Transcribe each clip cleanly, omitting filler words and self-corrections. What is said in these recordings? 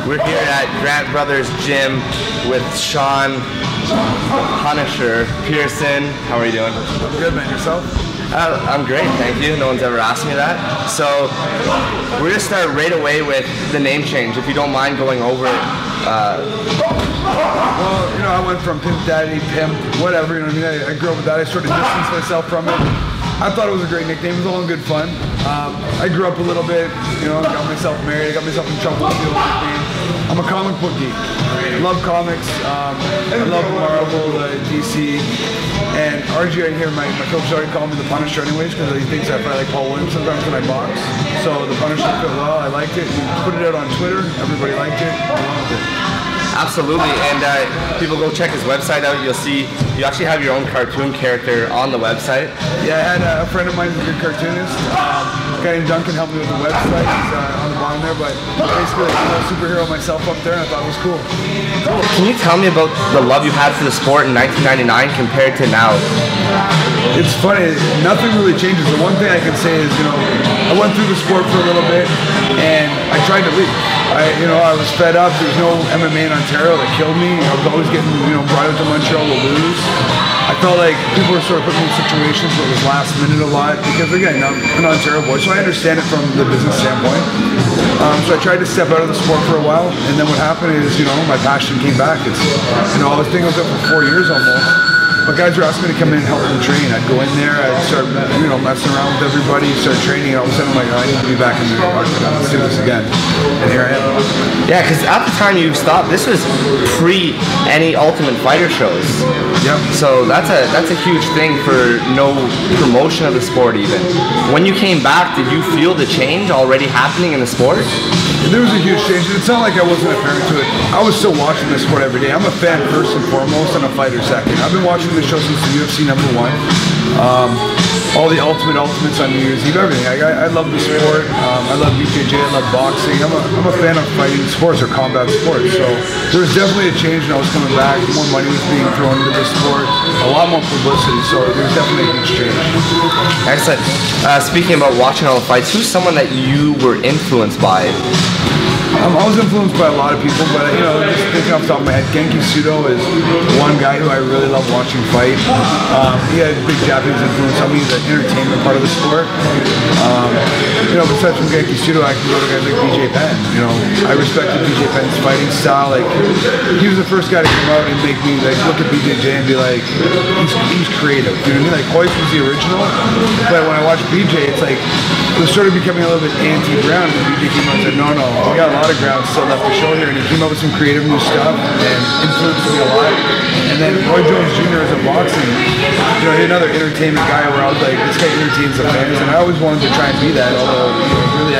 We're here at Grant Brothers Gym with Sean, Punisher, Pierson. How are you doing? I'm good, man. Yourself? I'm great, thank you. No one's ever asked me that. So we're gonna start right away with the name change, if you don't mind going over it. Well, you know, I went from Pimp Daddy, Pimp, whatever, you know what I mean? I grew up with that. I sort of distanced myself from it. I thought it was a great nickname. It was all in good fun. I grew up a little bit, you know, got myself married. I got myself in trouble with the old nickname. I'm a comic book geek. I love comics. I love Marvel, DC. And RG right here, my coach already called me the Punisher anyways because he thinks I fight like Paul Williams sometimes when I box. So the Punisher fit well. I liked it. We put it out on Twitter. Everybody liked it. I loved it. Absolutely, and people go check his website out. You'll see you actually have your own cartoon character on the website. Yeah, I had a friend of mine who's a good cartoonist. A guy named Duncan helped me with the website. He's on the bottom there, but basically like, a superhero myself up there, and I thought it was cool. Cool. Can you tell me about the love you had for the sport in 1999 compared to now? It's funny, nothing really changes. The one thing I can say is, you know, I went through the sport for a little bit, and I tried to leave. I was fed up. There's no MMA in Ontario that killed me. I was always getting, brought out to Montreal to lose. I felt like people were sort of putting me in situations where it was last minute a lot because, again, I'm an Ontario boy, so I understand it from the business standpoint. So I tried to step out of the sport for a while, and then what happened is, my passion came back. It's, I was thinking I was up for 4 years almost. But guys were asking me to come in and help them train. I'd go in there, I'd start, messing around with everybody, start training, and all of a sudden I'm like, I need to be back in the octagon. Let's do this again. And here I am. Yeah, because at the time you stopped, this was pre any Ultimate Fighter shows. Yep. So that's a huge thing for no promotion of the sport even. When you came back, did you feel the change already happening in the sport? There was a huge change. It's not like I wasn't a parent to it. I was still watching this sport every day. I'm a fan first and foremost and a fighter second. I've been watching this show since the UFC #1. All the Ultimates on New Year's Eve, everything. I love the sport. I love BJJ. I love boxing. I'm a fan of fighting sports or combat sports. So there was definitely a change when I was coming back. More money was being thrown into the sport. A lot more publicity. So there's definitely a huge change. Excellent. Speaking about watching all the fights, who's someone that you were influenced by? I was influenced by a lot of people, but just thinking off the top of my head, Genki Sudo is one guy who I really love watching fight. He had a big Japanese influence on me, the entertainment part of the sport. Besides from Genki Sudo, I can go to guys like BJ Penn. I respected BJ Penn's fighting style. Like, he was the first guy to come out and make me look at BJJ and be like, he's creative. You know what I mean? Like, Hoist was the original, but when I watched BJ, it's like it was sort of becoming a little bit anti-Brown. And BJ came out and said, no, we got a lot of ground still left to show here, and he came up with some creative new stuff and influenced me a lot. And then Roy Jones Jr. as a boxing, he's another entertainment guy where I was like, this guy entertains the fans, and I always wanted to try and be that, although really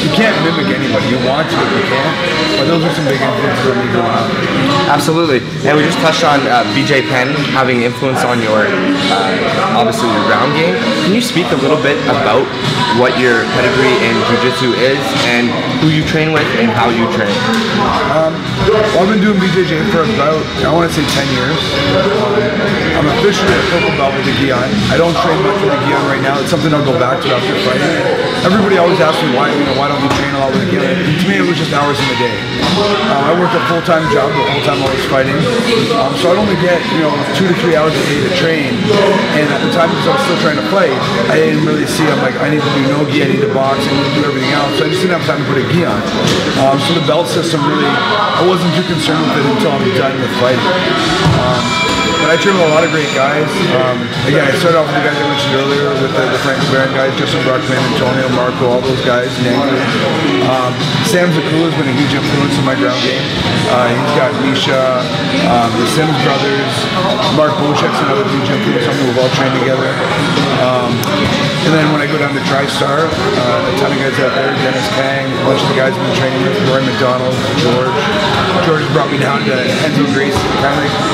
you can't mimic anybody. You want to, but you can't. But those are some big influences on me growing up. Absolutely. And we just touched on BJ Penn having influence on your, obviously your ground game. Can you speak a little bit about what your pedigree in jiu-jitsu is and who you train with and how you train? I've been doing BJJ for about, I want to say 10 years. I'm officially a purple belt with the gi on. I don't train much with the gi on right now. It's something I'll go back to after fighting. Everybody always asks me why don't you train a lot with the gi on? To me, it was just hours in the day. I worked a full-time job the whole time I was fighting. So I'd only get 2 to 3 hours a day to train. And at the time, because I was still trying to fight, I didn't really see, I'm like, I need to do no gi, I need to box, I need to do everything else. So I just didn't have time to put a gi on. So the belt system really, I wasn't too concerned with it until I'm done with fighting. But I train with a lot of great guys. Again, I started off with the guys I mentioned earlier, with the Frank Baron guys, Justin Brockman, Antonio, Marco, all those guys, Nanku. Sam Zakula has been a huge influence in my ground game. He's got Misha, the Sims brothers, Mark Bochek's another huge influence on me. We've all trained together. And then when I go down to TriStar, a ton of guys out there, Dennis Pang, a bunch of the guys I've been training with, Roy McDonald, George. George has brought me down to Enzo Gracie.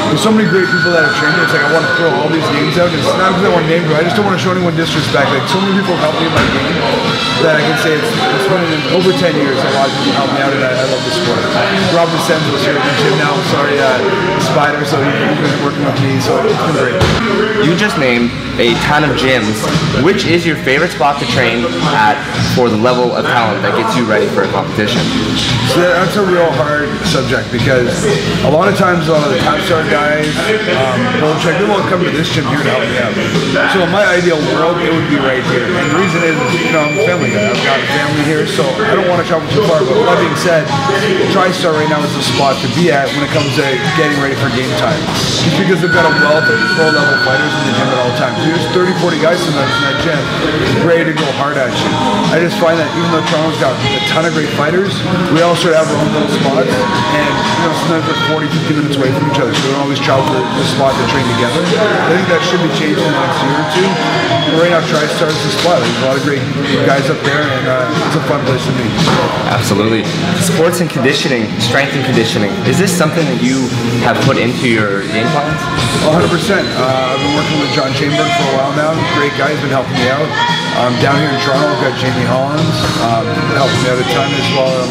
There's so many great people that have trained me. It's like I want to throw all these names out. It's not because I want to name them. I just don't want to show anyone disrespect. Like, so many people have helped me in my game that I can say it's been over 10 years. A lot of people helped me out, and I love the sport. Rob DeCenzo's here at the gym now. I'm sorry, Spider, so he's been working with me, so it's been great. You just named a ton of gyms. Which is your favorite spot to train at for the level of talent that gets you ready for a competition? So that's a real hard subject because a lot of times a lot of the top star guys, they won't come to this gym here to help me out. So in my ideal world, it would be right here. And the reason is, I'm a family guy. I've got a family here, so I don't want to travel too far. But with that being said, TriStar right now is the spot to be at when it comes to getting ready for game time. Just because they've got a wealth of pro-level fighters in the gym at all times. So there's 30, 40 guys sometimes in that gym ready to go hard at you. I just find that even though Toronto's got a ton of great fighters, we all sort of have our own little spots. And sometimes we're 40, 50 minutes away from each other, so we don't always travel to the spot to train together. I think that should be changed in the next year or two. But right now, TriStar is the spot. There's a lot of great guys up there, and it's a fun place to be. Absolutely. Sports and conditioning, strength and conditioning, is this something that you have put into your game plans? 100%. I've been working with John Chamberlain for a while now. Great guy, he's been helping me out. Down here in Toronto, I've got Jamie Hollins helping me out a ton as well.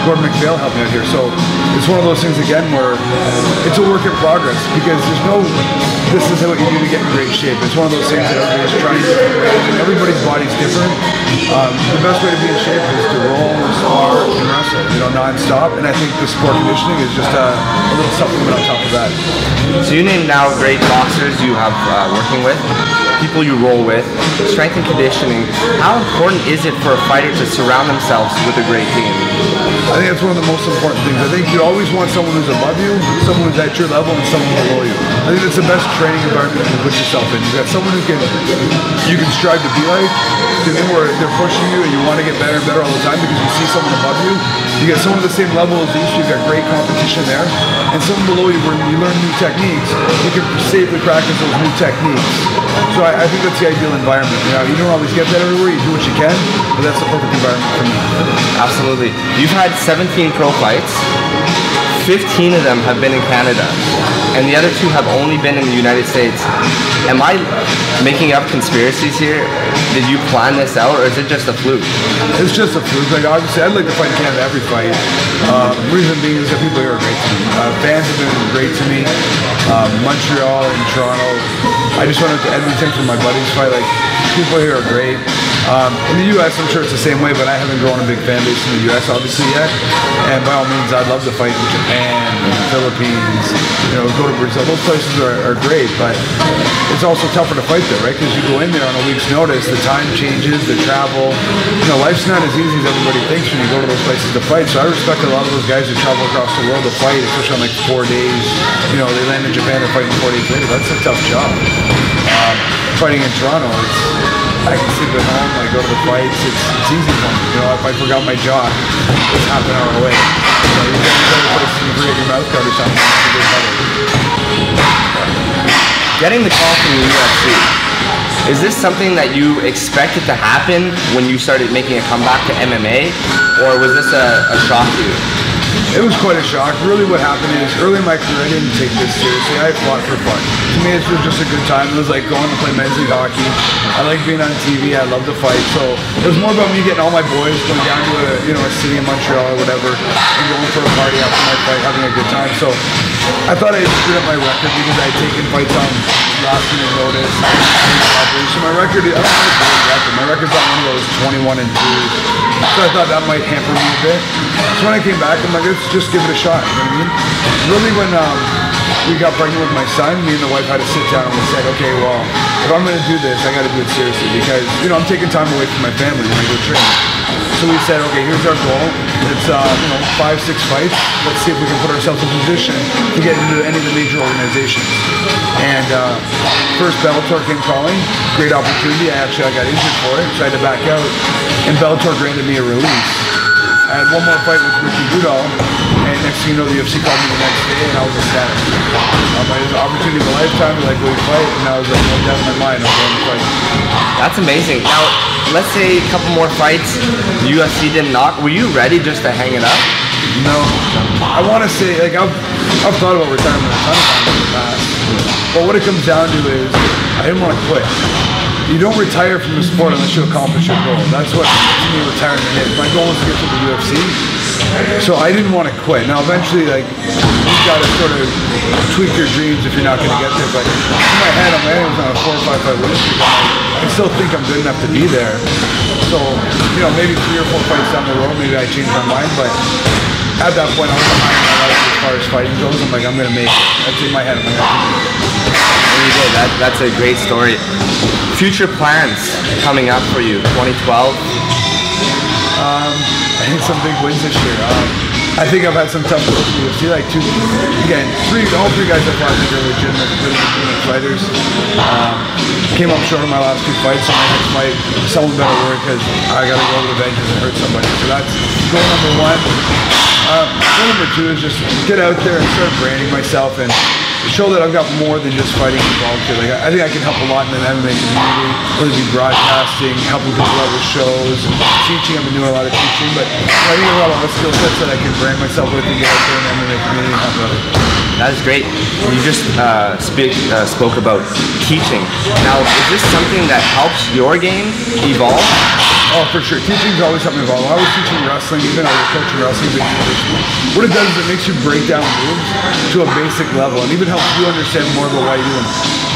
Gordon McPhail helping me out here. So it's one of those things again where it's a work in progress because there's no, this is what you do to get in great shape. It's one of those things that everybody's trying different ways and everybody's body's different. The best way to be in shape is to roll and spar and wrestle, non-stop. And I think the sport conditioning is just a little supplement on top of that. So you named now great boxers you have working with, people you roll with, strength and conditioning. How important is it for a fighter to surround themselves with a great team? I think that's one of the most important things. I think you always want someone who's above you, someone who's at your level, and someone below you. I think that's the best training environment you can put yourself in. You got someone who you can strive to be like, where they're pushing you and you want to get better and better all the time because you see someone above you. You get someone at the same level as you, you've got great competition there. And someone below you where you learn new techniques, you can safely practice those new techniques. So I think that's the ideal environment. You don't always get that everywhere, you do what you can, but that's the perfect environment for me. Absolutely. You've had 17 pro fights. 15 of them have been in Canada, and the other 2 have only been in the United States. Am I making up conspiracies here? Did you plan this out, or is it just a fluke? It's just a fluke. Like, obviously, I'd like to fight in Canada every fight. Reason being is that people here are great to me. Fans have been great to me. Montreal and Toronto. I just went out to Edmonton for my buddy's fight. Like, people here are great. In the U.S., I'm sure it's the same way, but I haven't grown a big fan base in the U.S. obviously yet. And by all means, I'd love to fight in Japan, the Philippines, go to Brazil. Those places are great, but it's also tougher to fight there, right? Because you go in there on a week's notice, the time changes, the travel. Life's not as easy as everybody thinks when you go to those places to fight. So I respect a lot of those guys who travel across the world to fight, especially on like 4 days. They land in Japan and fight 4 days later. That's a tough job. Fighting in Toronto, I can sleep at home, I go to the fights, it's easy for me. If I forgot my jaw, it's half an hour away. You go to the place and you forget your mouth guard or something, it's a bit better. Getting the call from the UFC, is this something that you expected to happen when you started making a comeback to MMA, or was this a shock to you? It was quite a shock. Really what happened is, early in my career, I didn't take this seriously. I fought for fun. To me, it was just a good time. It was like going to play men's league hockey. I like being on TV. I love to fight. So it was more about me getting all my boys, going down to a city in Montreal or whatever, and going for a party after my fight, having a good time. So I thought I had screwed up my record because I had taken fights on last minute notice. So my record, I don't have a great record. My record's not one of those 21-2. So I thought that might hamper me a bit. So when I came back, I'm like, let's just give it a shot. You know what I mean? Really, when we got pregnant with my son, me and the wife had to sit down and we said, okay, well, if I'm going to do this, I got to do it seriously because, I'm taking time away from my family when I go train. So we said, okay, here's our goal. It's 5-6 fights. Let's see if we can put ourselves in position to get into any of the major organizations. And first Bellator came calling, great opportunity. I got injured for it, so I had to back out. And Bellator granted me a release. I had one more fight with Ricky Goodall, and next thing you know, the UFC called me the next day, and I was ecstatic. It was an opportunity of a lifetime to will you fight? And I was like, no doubt in my mind, I'm going to fight. That's amazing. Now, let's say a couple more fights, the UFC didn't knock. Were you ready just to hang it up? No. I want to say, I've thought about retirement a ton of times in the past, but what it comes down to is, I didn't want to quit. you don't retire from the sport unless you accomplish your goal. That's what to me retirement is. My goal is to get to the UFC. So I didn't want to quit. Now eventually, like, you've got to sort of tweak your dreams if you're not going to get there. But in my head, I'm aiming on a 4 or 5 fight winning streak. I still think I'm good enough to be there. So, you know, maybe 3 or 4 fights down the road, maybe I change my mind. But at that point, I was behind my life as far as fighting goes. I'm like, I'm going to make it. That's in my head. I'm like, I can make it. There you go. That's a great story. Future plans coming up for you, 2012? I think some big wins this year. I think I've had some tough goals in the UFC. Like all three guys I fought are legitimate fighters. Came up short in my last 2 fights, so my next fight, someone better work because I got to go to the benches and hurt somebody. So that's goal number 1. Goal number 2 is just get out there and start branding myself and show that I've got more than just fighting involved here. Like, I think I can help a lot in the MMA community, whether it be broadcasting, helping people out with shows, teaching. I've been doing a lot of teaching, but I think there's a lot of skill sets that I can brand myself with and get out there in the MMA community and help others. That is great. You just spoke about teaching. Now, is this something that helps your game evolve? Oh, for sure. Teaching is always something involved. I was teaching wrestling, even I was coaching wrestling. What it does is it makes you break down moves to a basic level and even helps you understand more about why you do them.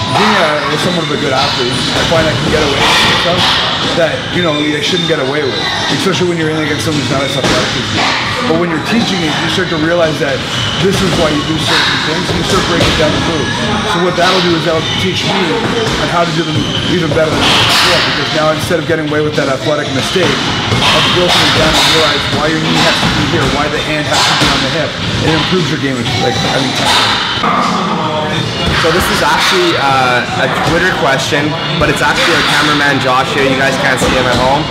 Being somewhat of a good athlete, I find I can get away with stuff that, you know, you shouldn't get away with. Especially when you're in against someone who's not as athletic as you. But when you're teaching it, you start to realize that this is why you do certain things, and you start breaking down the moves. So what that'll do is that'll teach me on how to do them even better than before, because now instead of getting away with that athletic mistake, I've broken it down and realized why your knee has to be here, why the hand has to be on the hip. It improves your game, like, I mean, so this is actually a Twitter question, but it's actually our cameraman Josh here. You guys can't see him at home.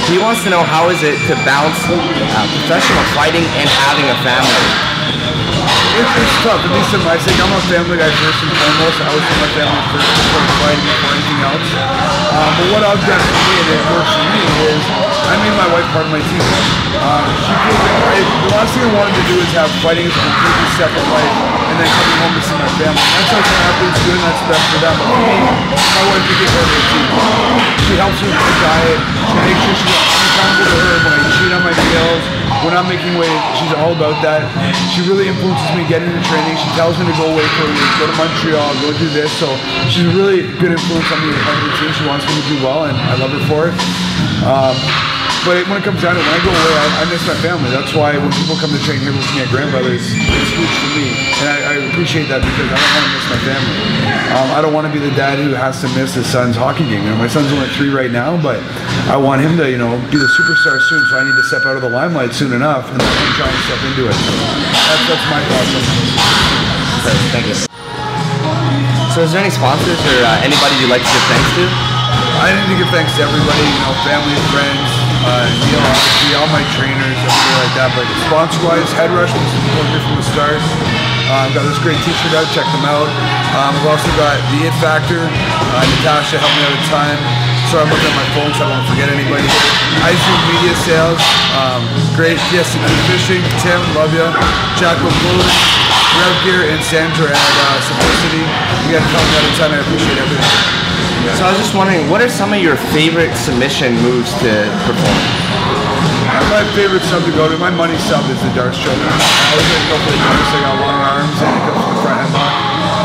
He wants to know, how is it to balance professional fighting and having a family? It's tough. At least in my sake, I'm a family guy first and foremost. I always put my family first before fighting, before anything else. But what I've done for me, and it works for me, is I made my wife part of my team. The last thing I wanted to do is have fighting as a completely separate life and then coming home to see my family. That's how some athletes do, and that's best for them. But for me, my wife became part of the team. She helps me with my diet. She makes sure I'm accountable to her when I cheat on my meals. When I'm making weight, she's all about that. She really influences me getting into training. She tells me to go away for a week, go to Montreal, go do this. So she's a really good influence on me as part of the team. She wants me to do well, and I love her for it. But when it comes down to it, when I go away, I miss my family. That's why when people come to train here with me at Grant Brothers, it's huge for me. And I appreciate that because I don't want to miss my family. I don't want to be the dad who has to miss his son's hockey game. You know, my son's only 3 right now, but I want him to, you know, be the superstar soon, so I need to step out of the limelight soon enough and then try and step into it. So that's my thoughts on it. Thank you. So is there any sponsors or anybody you'd like to give thanks to? I need to give thanks to everybody, you know, family, friends, you know, obviously all my trainers, everything like that. But sponsor-wise, Head Rush was supporting me from the start. I've got this great t-shirt out, check them out. I've also got the It Factor. Natasha helped me out a ton. Sorry, I'm looking at my phone so I don't forget anybody. iZoom Media Sales, great. Pierson Fishing, Tim, love ya. Jacqueline Clothing, Rev Gear, and Sandra at Simplicity. You guys helped me out a ton. I appreciate everything. So I was just wondering, what are some of your favorite submission moves to perform? My favorite sub to go to, my money sub is the dart stroke. I always like to go for the darts. I got long arms and it comes from the front headlock.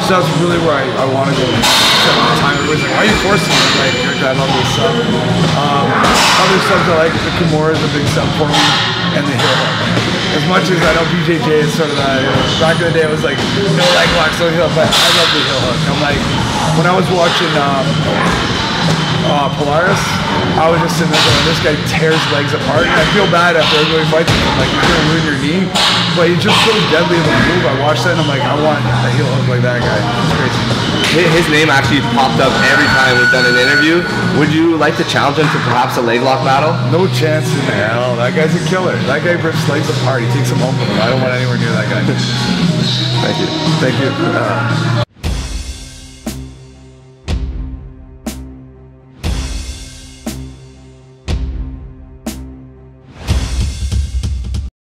So that's really where I want to go. Except at the time, everybody's like, why are you forcing me? Like, I love this sub. Other subs I like, the Kimura is a big sub for me, and the heel hook. As much as I know BJJ is sort of that, back in the day it was like, no leg locks, no heel, but I love the heel hook. I'm like, when I was watching Polaris, I was just sitting there going, this guy tears legs apart. And I feel bad after everybody fights him. Like, you're going to ruin your knee. But he's just so deadly of a move. I watched that and I'm like, I want a heel hook like that guy. It's crazy. His name actually popped up every time we've done an interview. Would you like to challenge him to perhaps a leg lock battle? No chance in hell. That guy's a killer. That guy rips legs apart. He takes them home with him. I don't want anywhere near that guy. Thank you. Thank you.